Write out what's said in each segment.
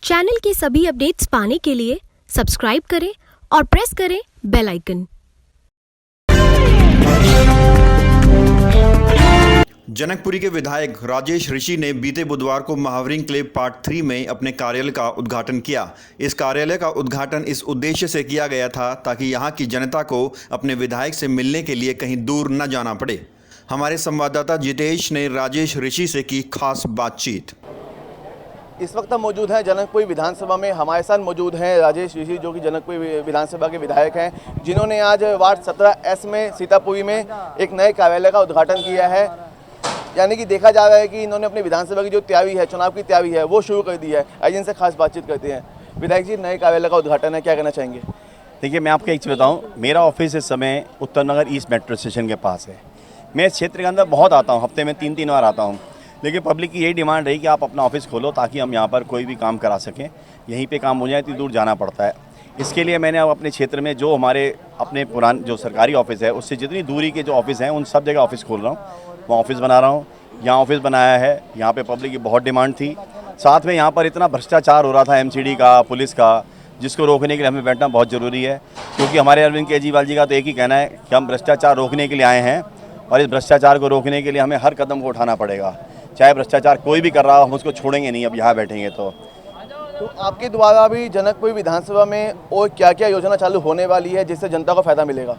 Channel की सभी updates पाने के लिए सब्सक्राइब करें और प्रेस करें बेल आइकन। जनकपुरी के विधायक राजेश ऋषि ने बीते बुधवार को महावीर एन्क्लेव पार्ट 3 में अपने कार्यालय का उद्घाटन किया। इस कार्यालय का उद्घाटन इस उद्देश्य से किया गया था ताकि यहां की जनता को अपने विधायक से मिलने के लिए कहीं दूर न जाना पड़े। हमारे संवाददाता जितेश ने राजेश ऋषि से की खास बातचीत। इस वक्त हम मौजूद हैं जनकपुरी विधानसभा में। हमारे साथ मौजूद हैं राजेश ऋषि, जो कि जनकपुरी विधानसभा के विधायक हैं, जिन्होंने आज वार्ड 17S में सीतापुरी में एक नए कार्यालय का उद्घाटन किया है। यानी कि देखा जा रहा है कि इन्होंने अपनी विधानसभा की जो तैयारी है, चुनाव की तैयारी है, वो शुरू कर दी है। आज इनसे खास बातचीत करते हैं। विधायक जी, नए कार्यालय का उद्घाटन है, क्या कहना चाहेंगे? देखिए, मैं आपको एक चीज़ बताऊँ, मेरा ऑफिस इस समय उत्तर नगर ईस्ट मेट्रो स्टेशन के पास है। मैं इस क्षेत्र के अंदर बहुत आता हूँ, हफ्ते में 3 बार आता हूँ, लेकिन पब्लिक की यही डिमांड रही कि आप अपना ऑफिस खोलो ताकि हम यहाँ पर कोई भी काम करा सकें। यहीं पे काम हो जाए, इतनी दूर जाना पड़ता है। इसके लिए मैंने अब अपने क्षेत्र में जो हमारे अपने पुराने जो सरकारी ऑफिस है, उससे जितनी दूरी के जो ऑफिस हैं, उन सब जगह ऑफिस खोल रहा हूँ, वहाँ ऑफिस बना रहा हूँ। यहाँ ऑफिस बनाया है, यहाँ पे पब्लिक की बहुत डिमांड थी। साथ में यहाँ पर इतना भ्रष्टाचार हो रहा था एमसीडी का, पुलिस का, जिसको रोकने के लिए हमें बैठना बहुत ज़रूरी है। क्योंकि हमारे अरविंद केजरीवाल जी का तो एक ही कहना है कि हम भ्रष्टाचार रोकने के लिए आए हैं और इस भ्रष्टाचार को रोकने के लिए हमें हर कदम को उठाना पड़ेगा। चाहे भ्रष्टाचार कोई भी कर रहा हो, हम उसको छोड़ेंगे नहीं अब यहाँ बैठेंगे तो आपके द्वारा भी जनकपुरी विधानसभा में और क्या क्या योजना चालू होने वाली है जिससे जनता को फ़ायदा मिलेगा?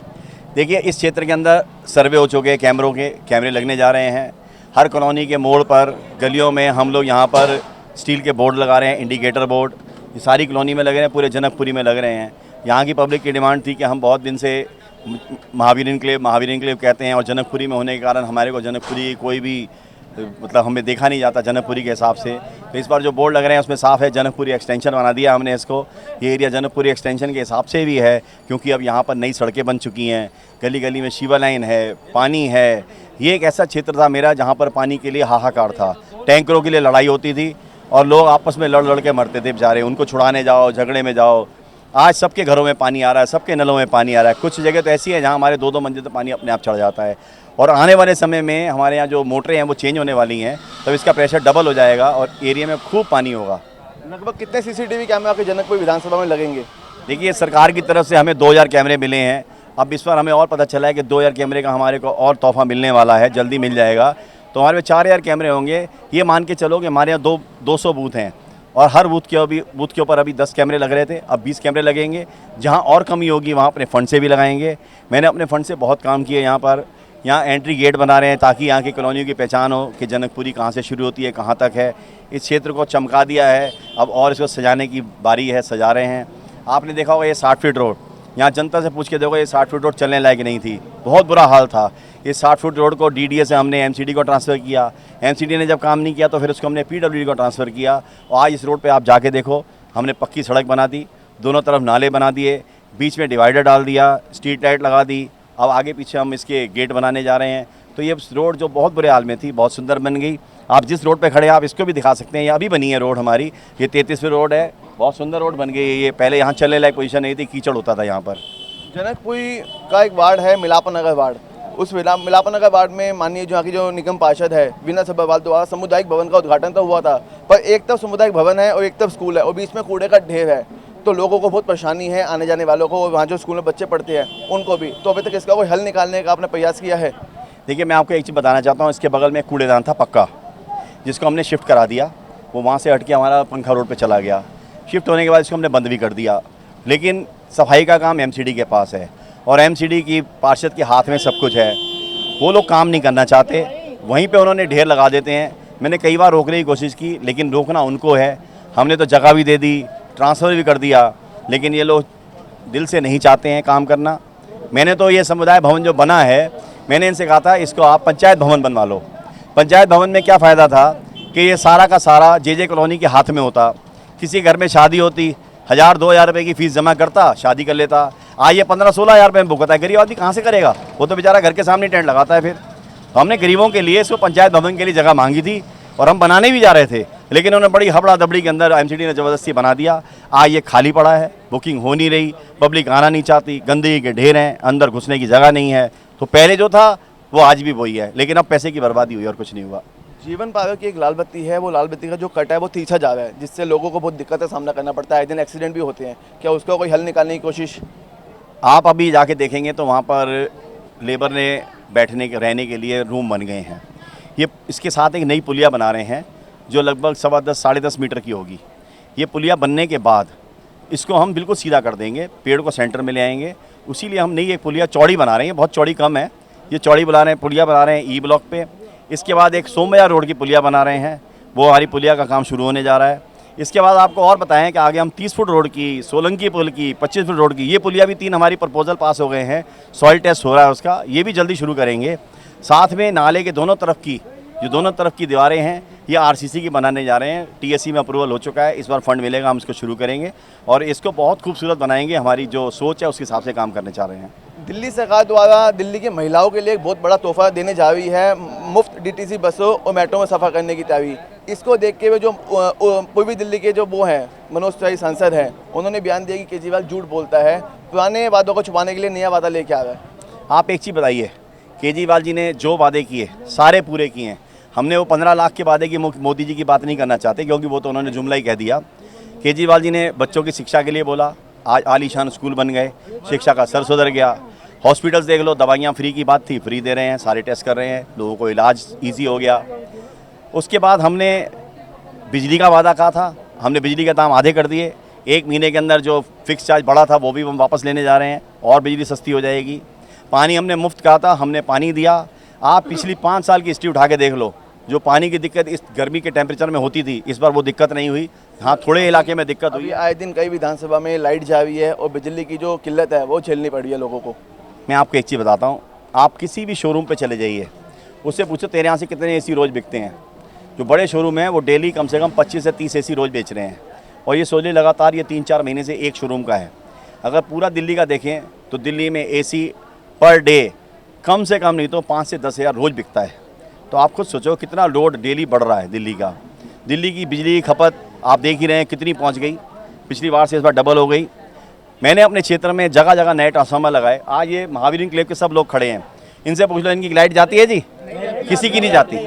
देखिए, इस क्षेत्र के अंदर सर्वे हो चुके, कैमरे लगने जा रहे हैं। हर कॉलोनी के मोड़ पर, गलियों में हम लोग यहाँ पर स्टील के बोर्ड लगा रहे हैं, इंडिकेटर बोर्ड। ये सारी कॉलोनी में लग रहे हैं, पूरे जनकपुरी में लग रहे हैं। यहाँ की पब्लिक की डिमांड थी कि हम बहुत दिन से महावीर एन्क्लेव कहते हैं, और जनकपुरी में होने के कारण हमारे को जनकपुरी कोई भी मतलब हमें देखा नहीं जाता जनकपुरी के हिसाब से। तो इस बार जो बोर्ड लग रहे हैं उसमें साफ़ है, जनकपुरी एक्सटेंशन बना दिया हमने इसको। ये एरिया जनकपुरी एक्सटेंशन के हिसाब से भी है, क्योंकि अब यहाँ पर नई सड़कें बन चुकी हैं, गली गली में शिवा लाइन है, पानी है। ये एक ऐसा क्षेत्र था मेरा जहाँ पर पानी के लिए हाहाकार था, टैंकरों के लिए लड़ाई होती थी और लोग आपस में लड़ के मरते थे बेचारे। उनको छुड़ाने जाओ, झगड़े में जाओ। आज सबके घरों में पानी आ रहा है, सबके नलों में पानी आ रहा है। कुछ जगह तो ऐसी है जहाँ हमारे 2-2 मंजिल तक पानी अपने आप चढ़ जाता है। और आने वाले समय में हमारे यहाँ जो मोटरें हैं वो चेंज होने वाली हैं, तब इसका प्रेशर डबल हो जाएगा और एरिया में खूब पानी होगा। लगभग कितने CCTV कैमरे आपके जनकपुरी विधानसभा में लगेंगे? देखिए, सरकार की तरफ से हमें 2000 कैमरे मिले हैं। अब इस बार हमें और पता चला है कि 2000 कैमरे का हमारे को और तोहफा मिलने वाला है, जल्दी मिल जाएगा। तो हमारे में 4000 कैमरे होंगे। ये मान के चलो कि हमारे यहाँ 200 बूथ हैं और हर बूथ के ऊपर अभी 10 कैमरे लग रहे थे, अब 20 कैमरे लगेंगे। जहाँ और कमी होगी वहाँ अपने फंड से भी लगाएंगे। मैंने अपने फंड से बहुत काम किए यहाँ पर। यहाँ एंट्री गेट बना रहे हैं ताकि यहाँ की कॉलोनियों की पहचान हो कि जनकपुरी कहाँ से शुरू होती है, कहाँ तक है। इस क्षेत्र को चमका दिया है, अब और इसको सजाने की बारी है, सजा रहे हैं। आपने देखा होगा ये 60 फीट रोड, यहाँ जनता से पूछ के देखो, ये 60 फीट रोड चलने लायक नहीं थी, बहुत बुरा हाल था। इस 60 फीट रोड को DDA से हमने MCD को ट्रांसफ़र किया। MCD ने जब काम नहीं किया तो फिर उसको हमने PWD को ट्रांसफ़र किया। और आज इस रोड पे आप जाके देखो, हमने पक्की सड़क बना दी, दोनों तरफ नाले बना दिए, बीच में डिवाइडर डाल दिया, स्ट्रीट लाइट लगा दी। अब आगे पीछे हम इसके गेट बनाने जा रहे हैं। तो ये रोड जो बहुत बुरे हाल में थी, बहुत सुंदर बन गई। आप जिस रोड पे खड़े हैं आप इसको भी दिखा सकते हैं, ये अभी बनी है रोड हमारी। ये 33 फीट रोड है, बहुत सुंदर रोड बन गई है। ये पहले यहाँ चलने लायक पोजीशन नहीं थी, कीचड़ होता था यहाँ पर। जनकपुरी का एक वार्ड है मिलापन नगर वार्ड। उस मिलापन नगर वार्ड में माननीय जो यहाँ की जो निगम पार्षद है वीना सब्बरवाल द्वारा सामुदायिक भवन का उद्घाटन तो हुआ था, पर एक तरफ सामुदायिक भवन है और एक तरफ स्कूल है और बीच में कूड़े का ढेर है। तो लोगों को बहुत परेशानी है, आने जाने वालों को, वहाँ जो स्कूल में बच्चे पढ़ते हैं उनको भी। तो अभी तक इसका कोई हल निकालने का आपने प्रयास किया है? देखिए, मैं आपको एक चीज़ बताना चाहता हूँ। इसके बगल में कूड़ेदान था पक्का, जिसको हमने शिफ्ट करा दिया। वो वहाँ से हट के हमारा पंखा रोड पे चला गया। शिफ्ट होने के बाद इसको हमने बंद भी कर दिया। लेकिन सफाई का काम MCD के पास है और MCD की पार्षद के हाथ में सब कुछ है। वो लोग काम नहीं करना चाहते, वहीं पे उन्होंने ढेर लगा देते हैं। मैंने कई बार रोकने की कोशिश की, लेकिन रोकना उनको है। हमने तो जगह भी दे दी, ट्रांसफ़र भी कर दिया, लेकिन ये लोग दिल से नहीं चाहते हैं काम करना। मैंने तो ये समुदाय भवन जो बना है, मैंने इनसे कहा था इसको आप पंचायत भवन बनवा लो। पंचायत भवन में क्या फ़ायदा था कि ये सारा का सारा JJ कॉलोनी के हाथ में होता। किसी घर में शादी होती, 1000-2000 रुपये की फ़ीस जमा करता, शादी कर लेता। आज ये 15-16 हज़ार रुपये में बुक होता है। गरीब आदमी कहाँ से करेगा? वो तो बेचारा घर के सामने टेंट लगाता है। फिर तो हमने गरीबों के लिए इसको पंचायत भवन के लिए जगह मांगी थी और हम बनाने भी जा रहे थे, लेकिन उन्होंने बड़ी हबड़ा दबड़ी के अंदर MCD ने ज़बरदस्ती बना दिया। आज ये खाली पड़ा है, बुकिंग हो नहीं रही, पब्लिक आना नहीं चाहती, गंदगी के ढेर हैं, अंदर घुसने की जगह नहीं है। तो पहले जो था वो आज भी वही है, लेकिन अब पैसे की बर्बादी हुई और कुछ नहीं हुआ। जीवन पावर की एक लाल बत्ती है, वो लाल बत्ती का जो कट है वो तीछा जा रहा है, जिससे लोगों को बहुत दिक्कत का सामना करना पड़ता है, आए दिन एक्सीडेंट भी होते हैं। क्या उसका कोई हल निकालने की कोशिश? आप अभी जाके देखेंगे तो वहाँ पर लेबर ने बैठने के रहने के लिए रूम बन गए हैं। ये इसके साथ एक नई पुलिया बना रहे हैं जो लगभग 10.25 साढ़े 10 मीटर की होगी। ये पुलिया बनने के बाद इसको हम बिल्कुल सीधा कर देंगे, पेड़ को सेंटर में ले आएंगे। उसीलिए हम नई एक पुलिया चौड़ी बना रहे हैं, बहुत चौड़ी कम है, ये चौड़ी पुलिया बना रहे हैं ई ब्लॉक पे। इसके बाद एक सोमया रोड की पुलिया बना रहे हैं, वो हमारी पुलिया का काम शुरू होने जा रहा है। इसके बाद आपको और बताएं कि आगे हम 30 फुट रोड की, सोलंकी पुल की, 25 फुट रोड की, ये पुलिया भी 3 हमारी प्रपोजल पास हो गए हैं, सॉइल टेस्ट हो रहा है उसका, ये भी जल्दी शुरू करेंगे। साथ में नाले के दोनों तरफ की दीवारें हैं ये आरसीसी की बनाने जा रहे हैं। टीएससी में अप्रूवल हो चुका है, इस बार फंड मिलेगा, हम इसको शुरू करेंगे और इसको बहुत खूबसूरत बनाएंगे। हमारी जो सोच है उसके हिसाब से काम करने चाह रहे हैं। दिल्ली सरकार द्वारा दिल्ली की महिलाओं के लिए एक बहुत बड़ा तोहफा देने जा रही है, मुफ्त डीटीसी बसों और मेट्रो में सफ़र करने की तैयारी। इसको देख के जो पूर्वी दिल्ली के जो वो हैं मनोज तिवारी सांसद हैं, उन्होंने बयान दिया कि केजरीवाल झूठ बोलता है, पुराने वादों को छुपाने के लिए नया वादा लेके आ रहा है। आप एक चीज़ बताइए, केजरीवाल जी ने जो वादे किए सारे पूरे किए हैं। हमने वो 15 लाख के वादे की मोदी जी की बात नहीं करना चाहते, क्योंकि वो तो उन्होंने जुमला ही कह दिया। केजरीवाल जी ने बच्चों की शिक्षा के लिए बोला, आज आलीशान स्कूल बन गए, शिक्षा का सर सुधर गया। हॉस्पिटल्स देख लो, दवाइयाँ फ्री की बात थी, फ्री दे रहे हैं, सारे टेस्ट कर रहे हैं, लोगों को इलाज ईजी हो गया। उसके बाद हमने बिजली का वादा कहा था, हमने बिजली का दाम आधे कर दिए। 1 महीने के अंदर जो फिक्स चार्ज बढ़ा था वो भी हम वापस लेने जा रहे हैं और बिजली सस्ती हो जाएगी। पानी हमने मुफ्त कहा था, हमने पानी दिया। आप पिछली 5 साल की हिस्ट्री उठा के देख लो, जो पानी की दिक्कत इस गर्मी के टेम्परेचर में होती थी, इस बार वो दिक्कत नहीं हुई। हाँ, थोड़े इलाके में दिक्कत हुई। आए दिन कई विधानसभा में लाइट जा रही है और बिजली की जो किल्लत है वो झेलनी पड़ रही है लोगों को। मैं आपको एक चीज़ बताता हूँ, आप किसी भी शोरूम पे चले जाइए, उससे पूछो तेरे यहाँ से कितने एसी रोज़ बिकते हैं। जो बड़े शोरूम हैं वो डेली कम से कम 25 से 30 एसी रोज़ बेच रहे हैं, और ये सोचिए लगातार ये 3-4 महीने से एक शोरूम का है। अगर पूरा दिल्ली का देखें तो दिल्ली में एसी पर डे कम से कम नहीं तो 5 से 10 हज़ार रोज़ बिकता है। तो आप खुद सोचो कितना लोड डेली बढ़ रहा है दिल्ली का। दिल्ली की बिजली की खपत आप देख ही रहे हैं कितनी पहुंच गई, पिछली बार से इस बार डबल हो गई। मैंने अपने क्षेत्र में जगह जगह नए ट्रांसफार्मर लगाए। आज ये महावीर एन्क्लेव के सब लोग खड़े हैं, इनसे पूछ लो इनकी लाइट जाती है जी? किसी की नहीं जाती।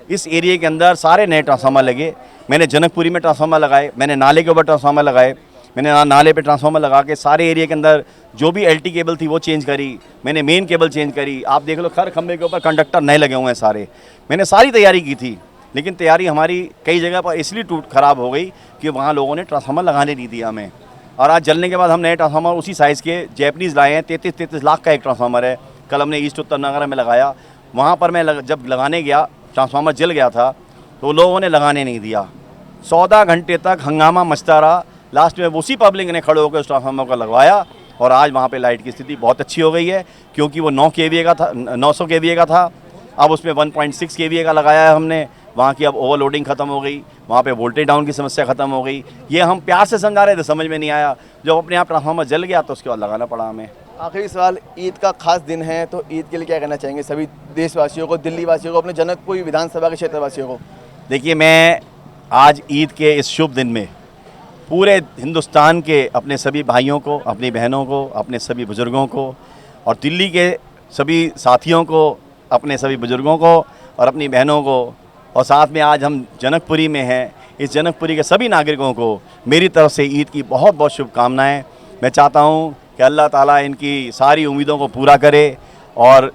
इस एरिया के अंदर सारे नए ट्रांसफार्मर लगे। मैंने जनकपुरी में ट्रांसफार्मर लगाए, मैंने नाले के ऊपर ट्रांसफार्मर लगाए, मैंने नाले पे ट्रांसफार्मर लगा के सारे एरिया के अंदर जो भी एलटी केबल थी वो चेंज करी, मैंने मेन केबल चेंज करी। आप देख लो हर खंभे के ऊपर कंडक्टर नए लगे हुए हैं सारे। मैंने सारी तैयारी की थी, लेकिन तैयारी हमारी कई जगह पर इसलिए खराब हो गई कि वहाँ लोगों ने ट्रांसफार्मर लगाने नहीं दिया हमें। और आज जलने के बाद हम नए ट्रांसफार्मर उसी साइज़ के जैपनीज़ लाए हैं। 33 लाख का एक ट्रांसफार्मर है। कल हमने ईस्ट उत्तर नगर में लगाया। वहाँ पर मैं जब लगाने गया, ट्रांसफार्मर जल गया था तो लोगों ने लगाने नहीं दिया। 14 घंटे तक हंगामा मचता रहा। लास्ट में उसी पब्लिक ने खड़े होकर उस ट्रांसफार्मर को लगवाया और आज वहाँ पे लाइट की स्थिति बहुत अच्छी हो गई है, क्योंकि वो 9 kVA का था, 900 kVA का था, अब उसमें 1.6 kVA का लगाया है हमने। वहाँ की अब ओवरलोडिंग ख़त्म हो गई, वहाँ पे वोल्टेज डाउन की समस्या ख़त्म हो गई। ये हम प्यार से समझा रहे थे, समझ में नहीं आया। जब अपने आप ट्रांसफार्मर जल गया तो उसके बाद लगाना पड़ा हमें। आखिरी सवाल, ईद का खास दिन है तो ईद के लिए क्या कहना चाहेंगे सभी देशवासियों को, दिल्ली वासियों को, अपने जनकपुर विधानसभा के क्षेत्रवासियों को? देखिए, मैं आज ईद के इस शुभ दिन में पूरे हिंदुस्तान के अपने सभी भाइयों को, अपनी बहनों को, अपने सभी बुज़ुर्गों को और दिल्ली के सभी साथियों को, अपने सभी बुज़ुर्गों को और अपनी बहनों को, और साथ में आज हम जनकपुरी में हैं, इस जनकपुरी के सभी नागरिकों को मेरी तरफ से ईद की बहुत बहुत शुभकामनाएं। मैं चाहता हूं कि अल्लाह ताला इनकी सारी उम्मीदों को पूरा करे और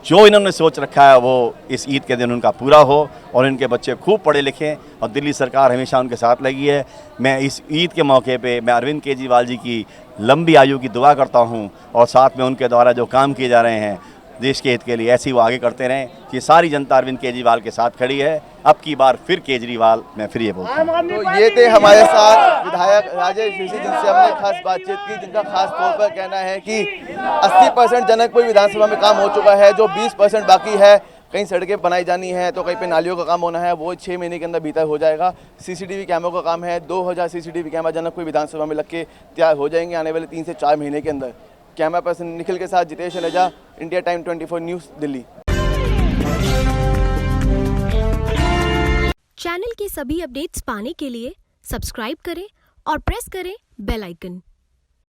जो इन्होंने सोच रखा है वो इस ईद के दिन उनका पूरा हो और इनके बच्चे खूब पढ़े लिखें। और दिल्ली सरकार हमेशा उनके साथ लगी है। मैं इस ईद के मौके पे मैं अरविंद केजरीवाल जी की लंबी आयु की दुआ करता हूं और साथ में उनके द्वारा जो काम किए जा रहे हैं देश के हित के लिए, ऐसे ही वो आगे करते रहें। कि सारी जनता अरविंद केजरीवाल के साथ खड़ी है। अब की बार फिर केजरीवाल, मैं फिर ये बोलता हूँ। तो ये थे हमारे साथ विधायक राजेश ऋषि, जिनसे हमने खास बातचीत की, जिनका खास तौर पर कहना है कि 80% जनकपुर विधानसभा में काम हो चुका है, जो 20% बाकी है, कहीं सड़कें बनाई जानी है तो कहीं पे नालियों का काम होना है, वो 6 महीने के अंदर भीतर हो जाएगा। सीसीटीवी कैमरों का काम है, 2000 सीसीटीवी कैमरा जनकपुर विधानसभा में लग के तैयार हो जाएंगे आने वाले 3 से 4 महीने के अंदर। कैमरा पर्सन निखिल के साथ Jitesh Aleja, India time 24 news, Delhi. Channel की सभी अपडेट्स पाने के लिए सब्सक्राइब करें और प्रेस करें बेल आइकन।